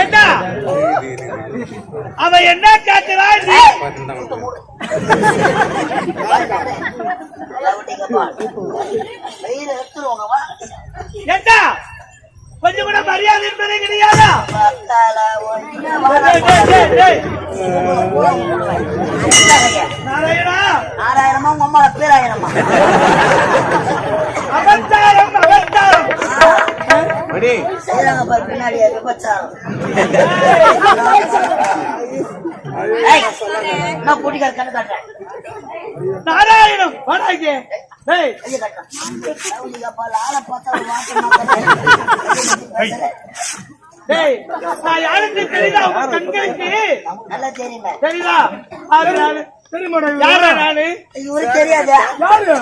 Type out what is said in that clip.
ஏண்டா அவ என்ன கேட்கிறா? ஏண்டா கொஞ்சம் கூட மரியாதை என்பதே கிடையாதா? நாராயணா நாராயணமா உங்க அம்மா பேராயணமா அவதாரம் அவதாரம் செய்யறாங்க பாரு பின்னாடி விபச்சாரம். நான் கூட்டிக்கார கண்ணு காட்டுறேன். நாராயணம் வாடாங்க. ஆளை பார்த்தா நான் யாருக்கு தெரியுதா? உங்க கண்களுக்கு நல்லா தெரியுங்க. தெரியுதா? யாரா நானு? இவரு தெரியாது. யாரு?